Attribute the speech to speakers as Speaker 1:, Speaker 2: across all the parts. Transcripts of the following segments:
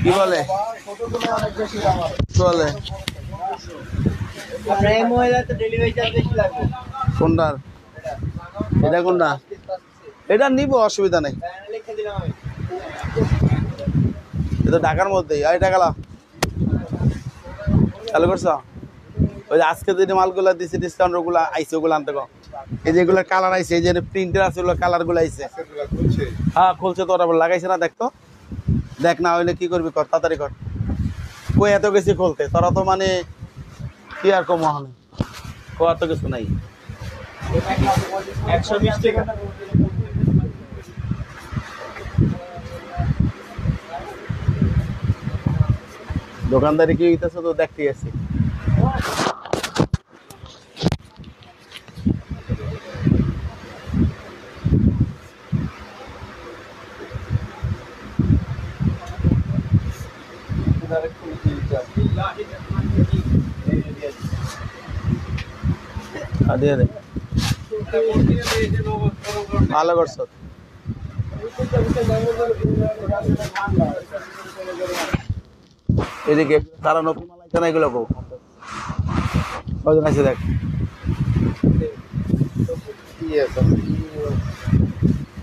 Speaker 1: কি বলে চলে কোনটার এটা কোনটা এটা নিব অসুবিধা নেই এটা ঢাকার মধ্যেই আর এটা গেলা চালু করছো ওই যে আজকে যে মালগুলো দিচ্ছে ডিসকাউন্টার গুলো আইসে ওগুলো আনতে গো এই যে এগুলো কালার আইছে এই যে প্রিন্টার আছে ওগুলো কালার গুলো আইছে হ্যাঁ খুলছে তো ওরা লাগাইছে না দেখতো দেখ না হইলে কি করবি কর তাড়াতাড়ি কর কই এত কিছু খুলতে তোরা তো মানে কি আর কম মহানে ও এত কিছু নাই
Speaker 2: 120 টাকা
Speaker 1: দোকানদারি কি হইতেছে তো দেখতে গেছি দিয়ে দে ভালো করছো এদিকে তারা নতুন মাল আইছে না এগুলো কজন আছে দেখ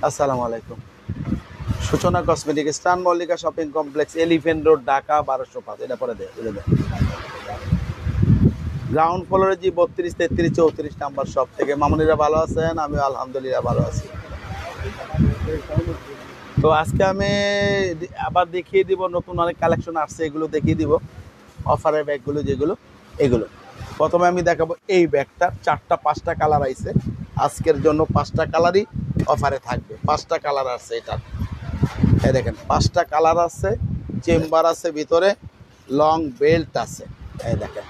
Speaker 1: আসসালামু আলাইকুম সূচনা কসমেটিক স্টান Mallika shopping complex elephant road Dhaka 1205 এটা পরে দে গ্রাউন্ড ফ্লোরে জি 32 33 34 নাম্বার শপ থেকে মামুনিরা ভালো আছেন আমি আলহামদুলিল্লাহ ভালো আছি তো আজকে আমি আবার দেখিয়ে দিব নতুন অনেক কালেকশন আসছে এগুলো দেখিয়ে দিব অফারের ব্যাগগুলো যেগুলো এগুলো প্রথমে আমি দেখাবো এই ব্যাগটা 4টা 5টা কালার আইছে আজকের জন্য 5টা কালারই অফারে থাকবে 5টা কালার আছে এটা এই দেখেন 5টা কালার আছে চেম্বার আছে ভিতরে লং বেল্ট আছে এই দেখেন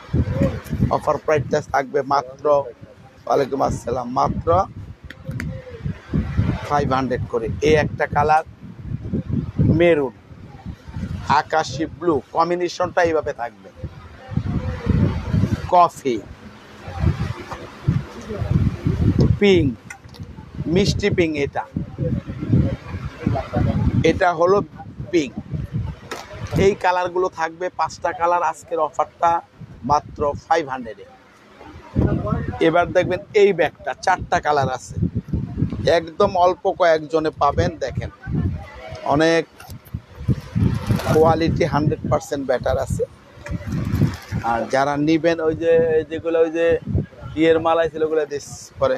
Speaker 1: অফার প্রাইসটা থাকবে মাত্র ওয়ালাইকুম আসসালাম মাত্র 500 করে এই একটা কালার মেরুন আকাশি ব্লু কম্বিনেশনটা এইভাবে থাকবে কফি পিঙ্ক মিষ্টি পিঙ্ক এটা হলো পিঙ্ক এই কালারগুলো থাকবে 5টা কালার আজকের অফারটা মাত্র 500 এ এবার দেখবেন এই ব্যাগটা 4টা কালার আছে একদম অল্প কয়েকজনে পাবেন দেখেন অনেক কোয়ালিটি 100% বেটার আছে আর যারা নিবেন ওই যে যেগুলো ওই যে ইয়ের মাল আইছিল ওগুলো দিস করে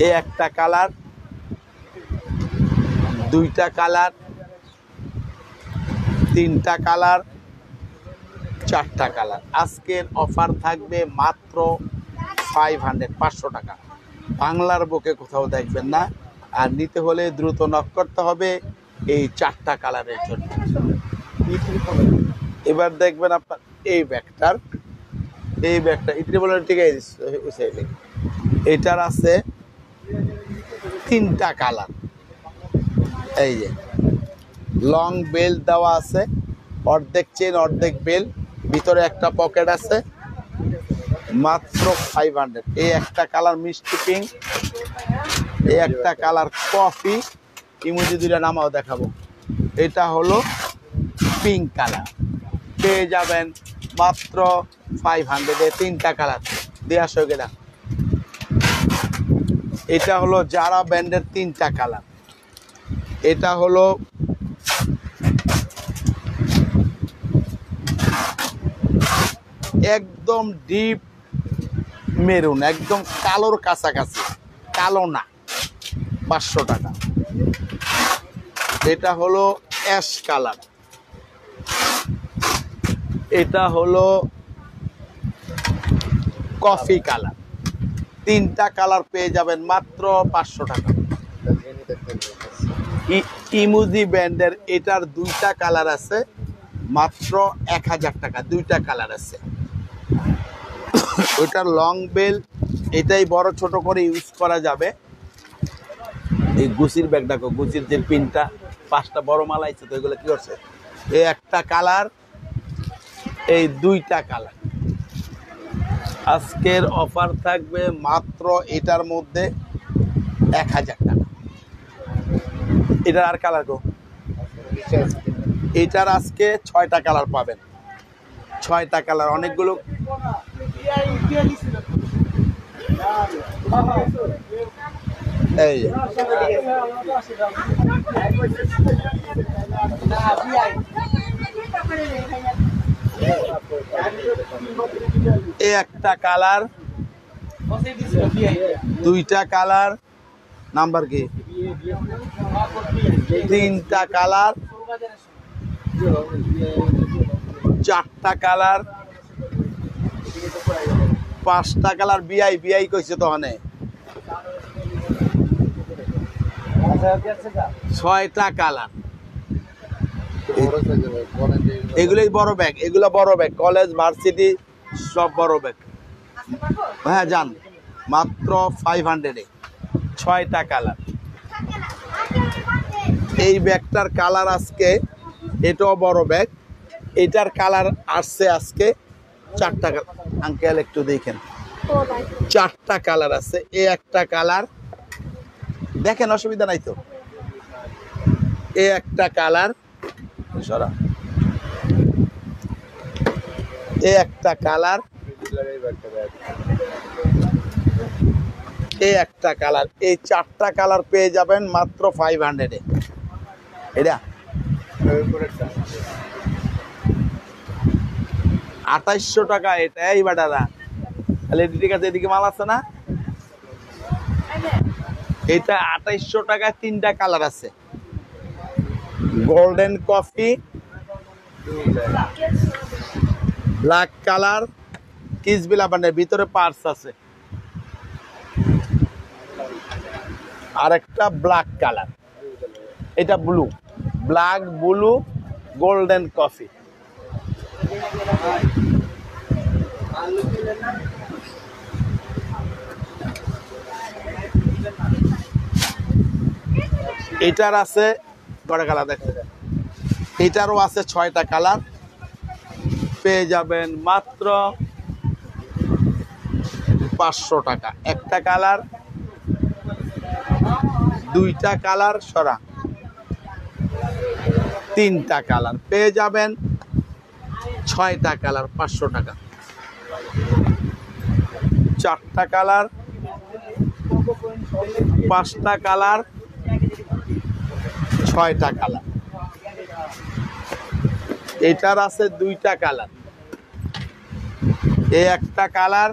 Speaker 1: এই একটা কালার 2টা কালার 3টা কালার 4টা কালার আজকের অফার থাকবে মাত্র 500 টাকা বাংলার বুকে কোথাও দেখবেন না আর নিতে হলে দ্রুত নক করতে হবে এই 4টা কালারের জন্য এবার দেখবেন আপনার এই ব্যাগটা ইত্রি বলে ঠিক আছে এটার আছে 3টা কালার এই যে লং বেল্ট দেওয়া আছে অর্ধেক চেন অর্ধেক বেল্ট ভিতরে একটা পকেট আছে মাত্র 500 এই একটা কালার মিষ্টি পিঙ্ক এই একটা কালার কফি ইমোজি দুইটা নামাও দেখাবো এটা হলো পিঙ্ক কালার পেয়ে যাবেন মাত্র 500 এ 3টা কালার দিয়ে আসো গেলা এটা হলো যারা ব্র্যান্ডের 3টা কালার এটা হলো একদম ডিপ মেরুন একদম কালোর কাছাকাছি কালো না 500 টাকা এটা হলো অ্যাশ কালার এটা হলো কফি কালার 3টা কালার পেয়ে যাবেন মাত্র 500 টাকা ইমোজি ব্র্যান্ডের এটার 2টা কালার আছে মাত্র 1000 টাকা 2টা কালার আছে ওইটার লং বেল এটাই বড় ছোট করে ইউজ করা যাবে এই গুচির ব্যাগটা গুচির যে পিনটা 5টা বড় মাল আইছে তো এগুলো কি করছে এই একটা কালার এই 2টা কালার আজকের অফার থাকবে মাত্র এটার মধ্যে 1000 টাকা। এটার আর কালার গো, এটার আজকে 6টা কালার পাবেন, 6টা কালার, অনেকগুলো। এই একটা কালার, 2টা কালার, নাম্বার কি 3টা কালার, 4টা কালার, 5টা কালার। বিআই কইছে তো অনেক। 6টা কালার। এগুলোই বড় ব্যাগ, এগুলো বড় ব্যাগ, কলেজ ভার্সিটি সব বড় ব্যাগ। হ্যাঁ যান, মাত্র 500-এ 6টা কালার। এই ব্যাগটার কালার আজকে, এটাও বড় ব্যাগ, এটার কালার আসছে আজকে 4টা কালার। আঙ্কেল একটু দেখেন, 4টা কালার আছে। এই একটা কালার দেখেন, অসুবিধা নাই তো। এই একটা কালার, সরা, এই একটা কালার, এই একটা কালার। এই 4টা কালার পেয়ে যাবেন মাত্র 500-এ। এটা 2800 টাকা। এটা এই বাটারা তাহলে ঠিক আছে, এদিকে মাল আছে না? এটা 2800 টাকা। 3টা কালার আছে, গোল্ডেন কফি, ব্ল্যাক কালার, কিসবিলা বান্ডের ভিতরে পার্স আছে, আর একটা ব্ল্যাক কালার। এটা blue, black blue golden coffee. এটার আছে কয়টা কালার দেখতে, এটারও আছে 6টা কালার। পেয়ে যাবেন মাত্র 500 টাকা। একটা কালার, 2টা কালার, সরা, 3টা কালার পেয়ে যাবেন 6টা কালার 500 টাকা। 4টা কালার, 5টা কালার, 6টা কালার। এটার আছে 2টা কালার, এই একটা কালার,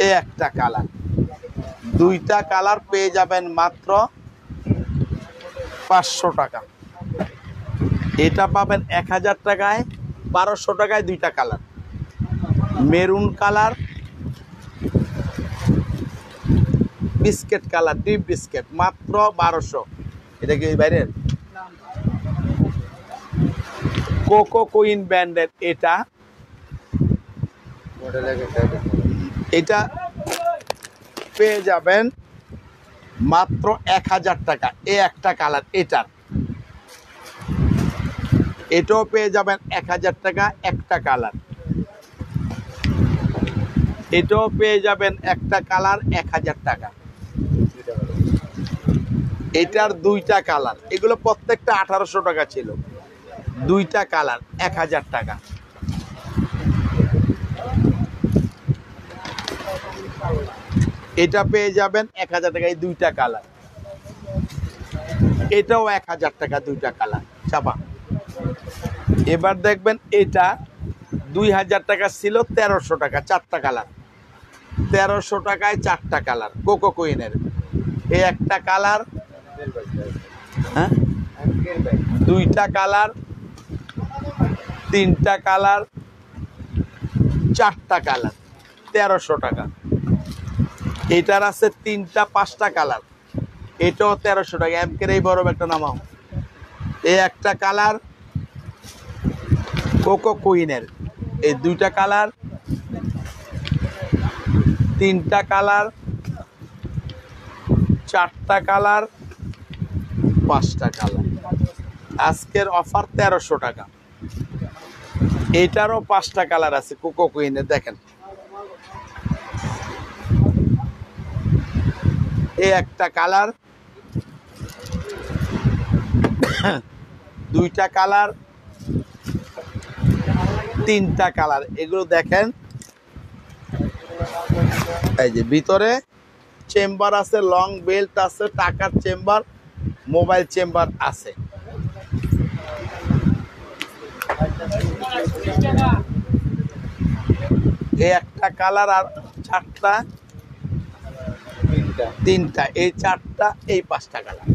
Speaker 1: এই একটা কালার। 2টা কালার পেয়ে যাবেন মাত্র 500 টাকা। এটা পাবেন 1000 টাকায়, 1200 টাকায় 2টা colour. Maroon colour, biscuit colour, deep biscuit, মাত্র 1200। এটা কি বাইরের কোকো কুইন ব্র্যান্ডের। এটা এটা পেয়ে যাবেন মাত্র 1000 টাকা। এই একটা কালার, এটাও পেয়ে যাবেন 1000 টাকা। একটা কালার, এটাও পেয়ে যাবেন একটা কালার 1000 টাকা। এটার 2টা কালার, এগুলো প্রত্যেকটা 1800 টাকা ছিল। 2টা কালার 1000 টাকা। এটা পেয়ে যাবেন 1000 টাকা। এই 2টা কালার, এটাও 1000 টাকা। 2টা কালার চাপা। এবার দেখবেন এটা 2000 টাকা ছিল, 1300 টাকা। 4টা কালার, 1300 টাকায় 4টা কালার কোকো কুইনের। এই একটা কালার, হ্যাঁ 2টা কালার, 3টা কালার, 4টা কালার, 1300 টাকা। এটার আছে 3টা 5টা কালার, এটাও 1300 টাকা। এমকের এই বড় একটা নামাও। এই একটা কালার কোকো কুইনের, এই 2টা কালার, 3টা কালার, 4টা কালার, 5টা কালার। আজকের অফার 1300 টাকা। এটারও 5টা কালার আছে কোকো কুইনে, দেখেন এই একটা কালার, 2টা কালার, 3টা কালার। এগুলো দেখেন, এই যে ভিতরে চেম্বার আছে, লং বেল্ট আছে, টাকার চেম্বার, মোবাইল চেম্বার আছে। এই একটা কালার আর 4টা, 3টা, এই 4টা, এই 5টা কালার।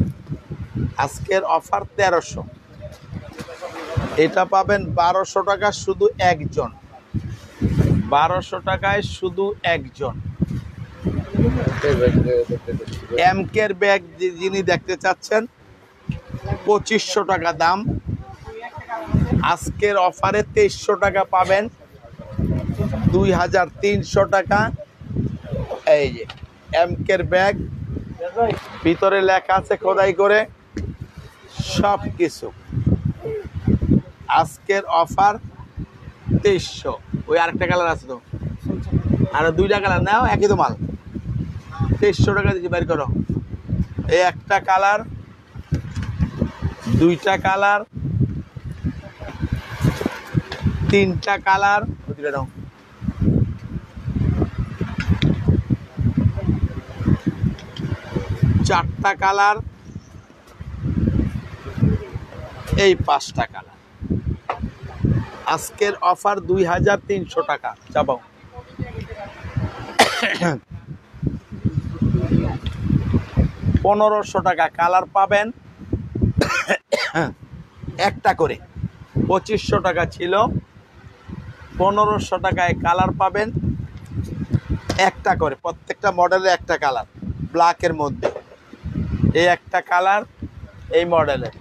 Speaker 1: আজকের অফার 1300। এটা পাবেন 1200 টাকা শুধু একজন, 1200 টাকায় শুধু একজন। এমকের ব্যাগ যিনি দেখতে চাচ্ছেন 2500 টাকা দাম, আজকের অফারে 2300 টাকা পাবেন, 2300 টাকা। এই যে এমকের ব্যাগ, ভিতরে লেখা আছে খোদাই করে সব কিছু। আজকের অফার 2300। ওই আরেকটা কালার আছে তো, আর 2টা কালার নাও, একই তো মাল। 2300 টাকা দিচ্ছি, বের করো। এই একটা কালার, 2টা কালার, 3টা কালার, 4টা কালার, এই 5টা কালার। আজকের অফার 2300 টাকা চাপাও। 1500 টাকা কালার পাবেন একটা করে। 2500 টাকা ছিল, 1500 টাকায় কালার পাবেন একটা করে, প্রত্যেকটা মডেলের একটা কালার। ব্ল্যাকের মধ্যে এই একটা কালার, এই মডেলের,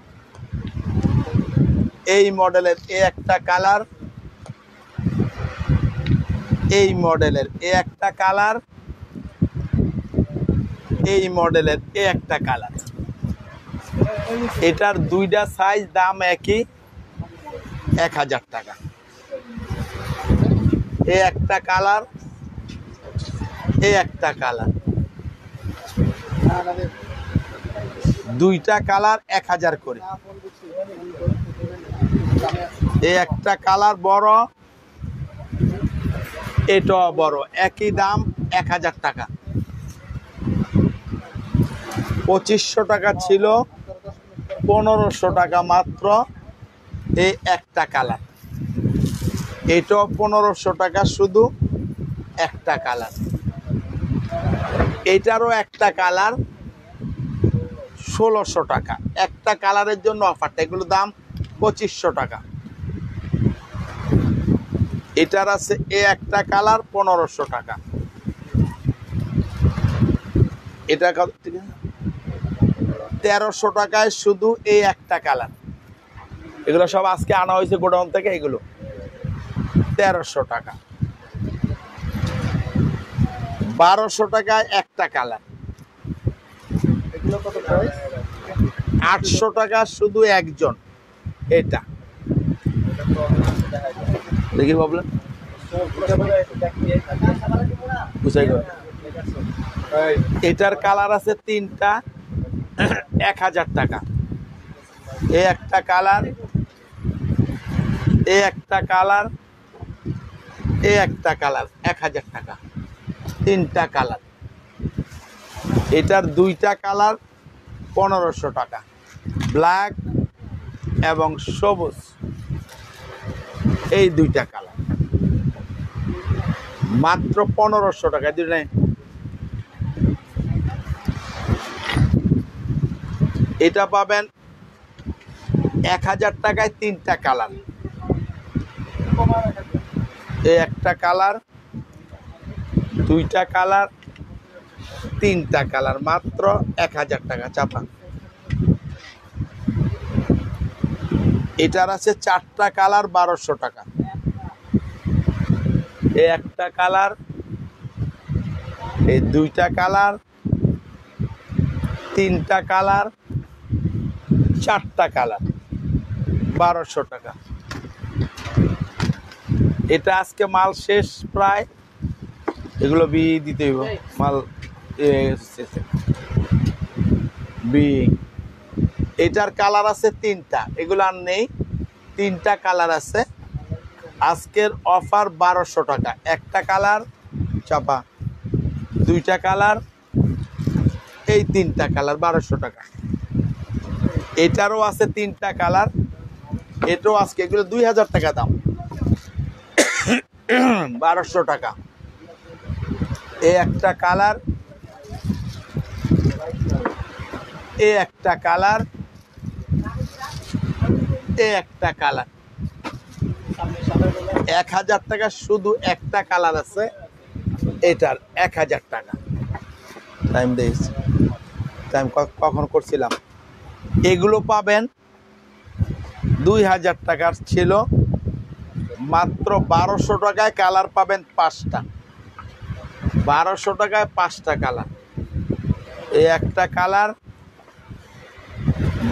Speaker 1: এই মডেলের এই একটা কালার, এই মডেলের এই একটা কালার, এই মডেলের এই একটা কালার। এটার 2টা সাইজ, দাম একই, 1000 টাকা। এই একটা কালার, এই একটা কালার, 2টা কালার 1000 করে। এই একটা কালার বড়, এটাও বড়, একই দাম 1000 টাকা। 2500 টাকা ছিল, 1500 টাকা মাত্র। এই একটা কালার, এটাও 1500 টাকা শুধু একটা কালার। এটারও একটা কালার 1600 টাকা। একটা কালারের জন্য অফারটা, এগুলো দাম 2500 টাকা। এটার আছে এই একটা কালার 1500 টাকা। এটা 1300 টাকায় শুধু এই একটা কালার। এগুলো সব আজকে আনা হয়েছে গোডাউন থেকে, এগুলো 1300 টাকা। 1200 টাকায় একটা কালার। 800 টাকা শুধু একজন। এটা দেখি প্রবলেম এটার কালার আছে 3টা, 1000 টাকা। এই একটা কালার, এই একটা কালার, এই একটা কালার, 1000 টাকা। 3টা কালার। এটার 2টা কালার 1500 টাকা, ব্ল্যাক এবং সবুজ, এই 2টা কালার মাত্র 1500 টাকা। এটা পাবেন 1000 টাকায় 3টা কালার। এই একটা কালার, 2টা কালার, 3টা কালার, মাত্র 1000 টাকা চাপা। এটার আছে 4টা কালার, 1200 টাকা। এই একটা কালার, এই 2টা কালার, 3টা কালার, 4টা কালার, 1200 টাকা। এটা আজকে মাল শেষ প্রায়, এগুলো বি দিতে হইব মাল বি। এটার কালার আছে তিনটা, এগুলো আর নেই, তিনটা কালার আছে। আজকের অফার 1200 টাকা, একটা কালার চাপা, দুইটা কালার, এই তিনটা কালার 1200 টাকা। এটারও আছে তিনটা কালার, এটাও আজকে, এগুলো 2000 টাকা দাম, 1200 টাকা। এই একটা কালার, এই একটা কালার, এই একটা কালার, 1000 টাকা শুধু একটা কালার আছে, এটার 1000 টাকা। টাইম দিয়েছি, টাইম কখন করছিলাম। এগুলো পাবেন 2000 টাকার ছিল, মাত্র 1200 টাকায় কালার পাবেন 5টা, 1200 টাকায় 5টা কালার। এই একটা কালার,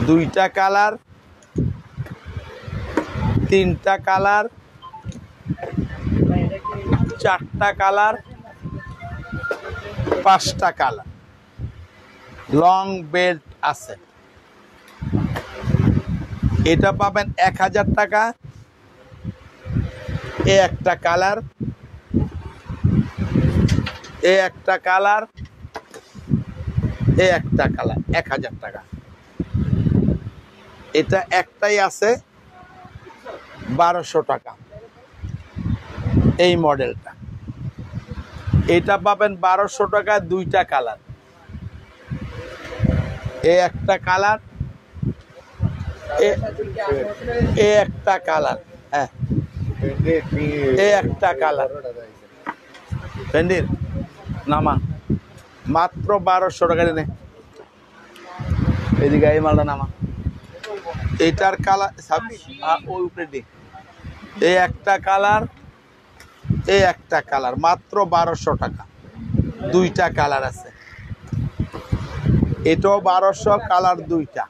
Speaker 1: দুইটা কালার, তিনটা কালার, চারটা কালার, 5টা কালার। লং বেল্ট আছে, এটা পাবেন 1000 টাকা। এ একটা কালার, এ একটা কালার, এ একটা কালার, 1000 টাকা। এটা একটাই আছে 1200 টাকা, এই মডেলটা। এটা পাবেন 1200 টাকায়, দুইটা কালার, এ একটা কালার, এ একটা কালার, হ্যাঁ এ একটা কালার। ফেন্ডির নামা মাত্র 1200 টাকা নে, এদিকে এই মালটা নামা। এটার কালার ওই উপরে দি, এই একটা কালার, এই একটা কালার, মাত্র 1200 টাকা, দুইটা কালার আছে। এটাও 1200, কালার দুইটা।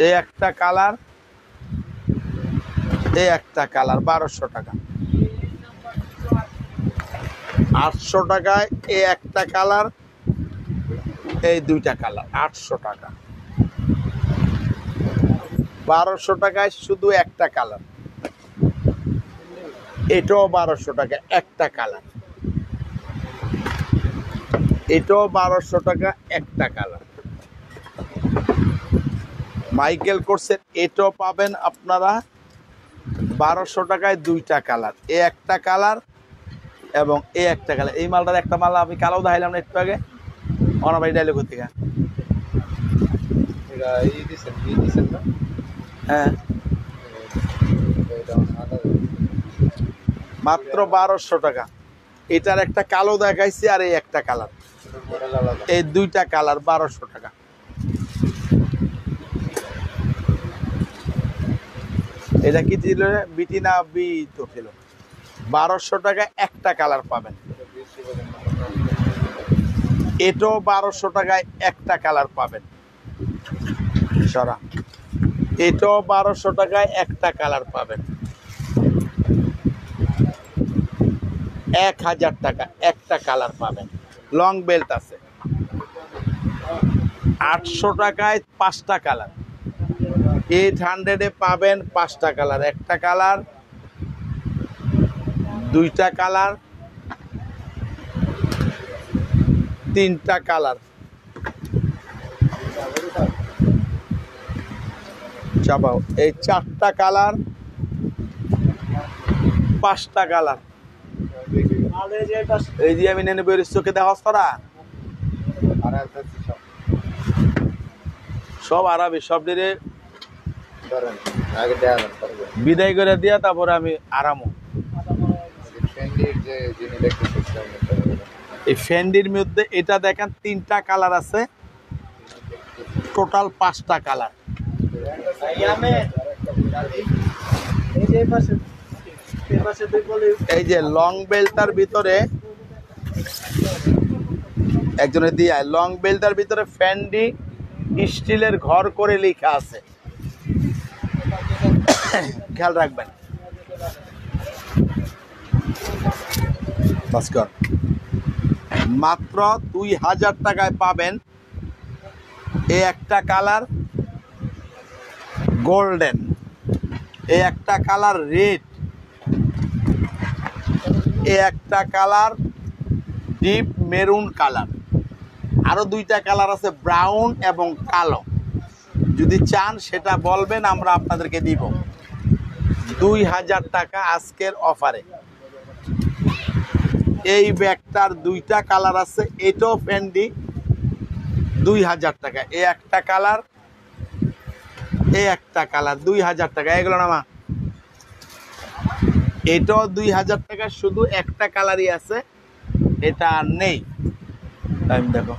Speaker 1: এই একটা কালার, এই একটা কালার, 1200 টাকা। 800 টাকায় এই একটা কালার, এই দুইটা কালার, 800 টাকা। 1200 টাকায় শুধু একটা কালার, এটাও 1200 টাকা, একটা কালার। এটাও 1200 টাকা, একটা কালার। মাইকেল কোর্সের এটাও পাবেন আপনারা 1200 টাকায়, দুইটা কালার, এ একটা কালার এবং এ একটা কালার। এই মালটার একটা মাল আমি কালো দেখাইলাম না একটু আগে, অনাবাই ডাইলগ থেকে। হ্যাঁ মাত্র 1200 টাকা। এটার একটা কালো দেখাইছি, আর এই একটা কালার, এই দুইটা কালার 1200 টাকা। এটা কি ছিল, বিটি না বি তো ছিল। 1200 টাকায় একটা কালার পাবেন। এটাও 1200 টাকায় একটা কালার পাবেন। সরা, এটাও 1200 টাকায় একটা কালার পাবেন। 1000 টাকা একটা কালার পাবেন। লং বেল্ট আছে। 800 টাকায় 5টা কালার। 800-এ পাবেন 5টা কালার, একটা কালার, দুইটা কালার, তিনটা কালার, চাপাও, এই 4টা কালার, 5টা কালার। এই যে আমি নেনে বেরিয়ে চোখে দেখা করা সব আরাবি, সব দিনে বিদায় করে দিয়া তারপরে আমি আরামও। এই ফ্যান্ডির মধ্যে এটা দেখেন 3টা কালার আছে, টোটাল 5টা কালার। এই যে লং বেল্টার ভিতরে একজনের দিয়ে, লং বেল্টার ভিতরে ফ্যান্ডি স্টিলের ঘর করে লেখা আছে, খেয়াল রাখবেন। ভাস্কর মাত্র 2000 টাকায় পাবেন এই একটা কালার গোল্ডেন, এই একটা কালার রেড, এই একটা কালার ডিপ মেরুন কালার, আরো দুইটা কালার আছে ব্রাউন এবং কালো। যদি চান সেটা বলবেন, আমরা আপনাদেরকে দিব 2000 টাকা আজকের অফারে। এই ব্যাগটার দুইটা কালার আছে, এটাও ফেন্ডি 2000 টাকা। এই একটা কালার, এই একটা কালার 2000 টাকা। এগুলো না মা, এটাও 2000 টাকা, শুধু একটা কালারই আছে, এটা আর নেই। টাইম দেখো,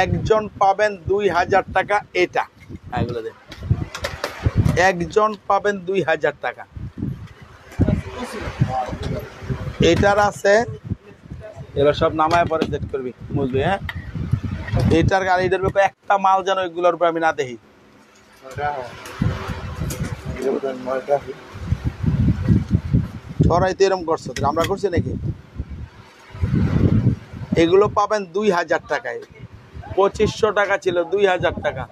Speaker 1: একজন পাবেন 2000 টাকা। এটা এগুলো দেখ, একজন পাবেন 2000 টাকা। এটার আছে, এগুলো সব নামায় পরে সেট করবি, বুঝবি? হ্যাঁ, এটার গাড়িটার ব্যাপারে একটা মাল যেন এগুলোর উপর আমি না দেখি। ছড়াইতে এরকম করছো, আমরা করছি নাকি? এগুলো পাবেন 2000 টাকায়, 2500 টাকা ছিল, 2000 টাকা।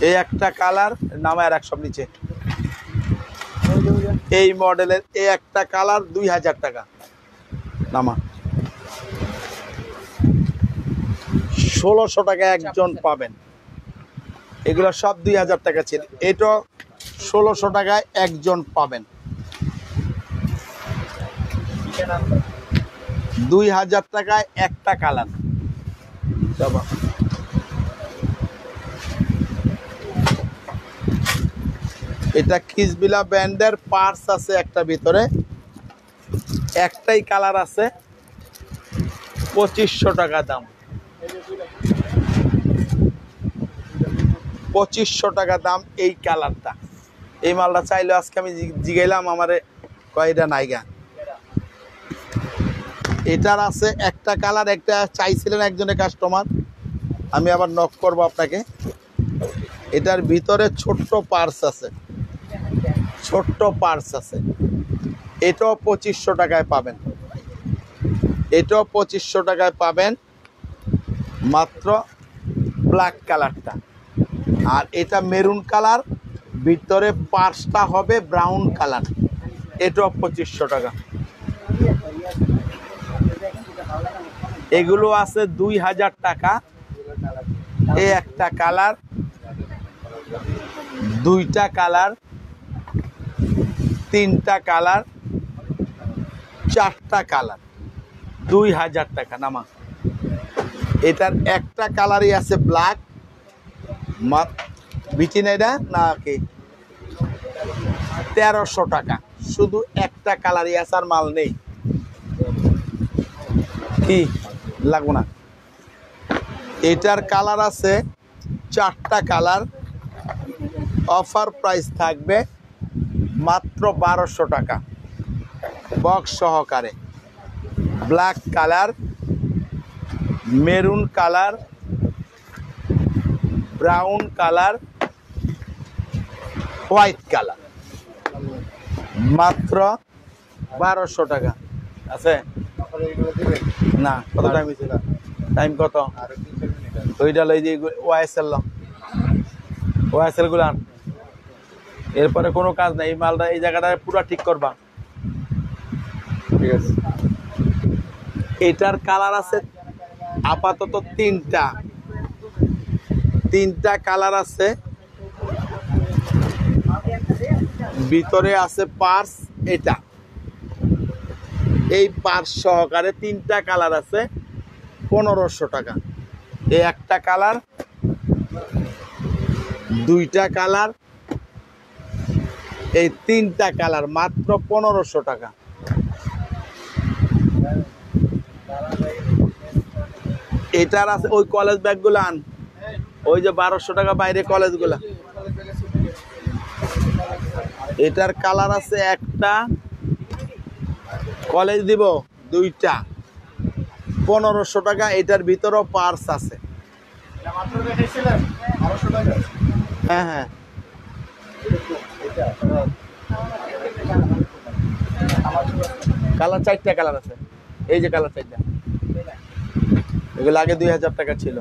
Speaker 1: এই একটা কালার নামায় রাখ সব নিচে, এই মডেলের এই একটা কালার 2000 টাকা নামা। 1600 টাকা একজন পাবেন। এগুলো সব 2000 টাকা ছিল, এটা 1600 টাকায় একজন পাবেন। 2000 টাকায় একটা কালার। এটা খিজবিলা ব্র্যান্ডের পার্স আছে একটা ভিতরে, একটাই কালার আছে, 2500 টাকা দাম। 2500 টাকা দাম এই কালারটা। এই মালটা চাইলে আজকে আমি জিগাইলাম, আমারে কয়টা নাইগা। এটার আছে একটা কালার, একটা চাইছিলেন একজনের কাস্টমার, আমি আবার নক করব আপনাকে। এটার ভিতরে ছোট্ট পার্স আছে, ছোট্ট পার্স আছে। এটাও 2500 টাকায় পাবেন, এটাও 2500 টাকায় পাবেন মাত্র ব্ল্যাক কালারটা। আর এটা মেরুন কালার, ভিতরে পার্সটা হবে ব্রাউন কালার, এটাও 2500 টাকা। এগুলো আছে 2000 টাকা। এই একটা কালার, দুইটা কালার, তিনটা কালার, চারটা কালার, 2000 টাকা নামা। এটার একটা কালারই আছে ব্ল্যাক, বিচিন এটা নাকি 1300 টাকা, শুধু একটা কালারই আছে, আর মাল নেই। কি লাগবো না? এটার কালার আছে চারটা কালার, অফার প্রাইস থাকবে মাত্র 1200 টাকা বক্স সহকারে। Black colour, maroon colour, brown colour, white colour, মাত্র 1200 টাকা আছে। না, কত টাইম হয়েছিল? টাইম কত? ওইটা লই যে ওয়াইএসএল, ওয়াইএসএল গুলো আন। এরপরে কোনো কাজ নাই, এই মালটা এই জায়গাটা পুরো ঠিক করবা। ঠিক আছে। এটার কালার আছে আপাতত তিনটা কালার আছে। ভিতরে আছে পার্স, এটা এই পার্স সহকারে তিনটা কালার আছে, 1500 টাকা। এই একটা কালার, দুইটা কালার, এই তিনটা কালার, মাত্র 1500 টাকা। এটার আছে ওই কলেজ ব্যাগগুলো আন, ওই যে 1200 টাকা বাইরে কলেজগুলা। এটার কালার আছে একটা, কলেজ দিব দুইটা, 1500 টাকা। এটার ভিতরেও পার্স আছে। হ্যাঁ হ্যাঁ, কালার 4টা কালার আছে, এই যে কালার 4টা, এগুলো আগে 2000 টাকা ছিল।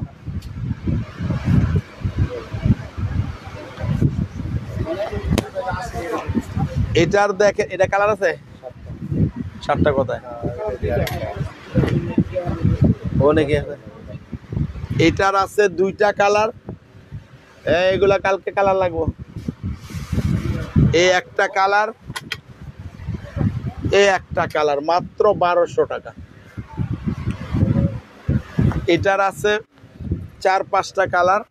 Speaker 1: এটার দেখেন, এটা কালার আছে 7টা কোথায়, ও নাকি আছে। এটার আছে 2টা কালার, এগুলা কালকে কালার লাগবো। এই একটা কালার, এই একটা কালার, মাত্র 1200 টাকা। এটার আছে 4-5টা কালার,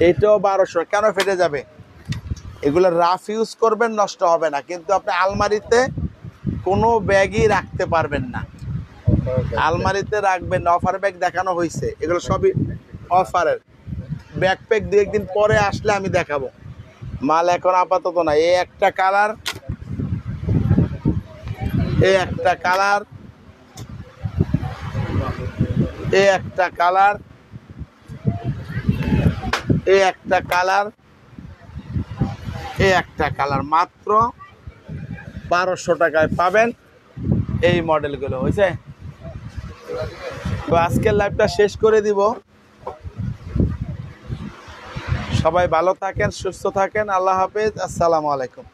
Speaker 1: এটাও 1200। কেন ফেটে যাবে? এগুলো রাফ ইউজ করবেন, নষ্ট হবে না, কিন্তু আপনি আলমারিতে কোনো ব্যাগই রাখতে পারবেন না। আলমারিতে রাখবেন না। অফার ব্যাগ দেখানো হয়েছে, এগুলো সবই অফারের ব্যাকপ্যাক। 2-1 দিন পরে আসলে আমি দেখাবো, মাল এখন আপাতত না। এই একটা কালার, এই একটা কালার, এই একটা কালার, এই একটা কালার, এই একটা কালার, মাত্র 1200 টাকায় পাবেন এই মডেলগুলো। হয়েছে? তো আজকের লাইভটা শেষ করে দিব। সবাই ভালো থাকেন, সুস্থ থাকেন, আল্লাহ হাফেজ, আসসালামু আলাইকুম।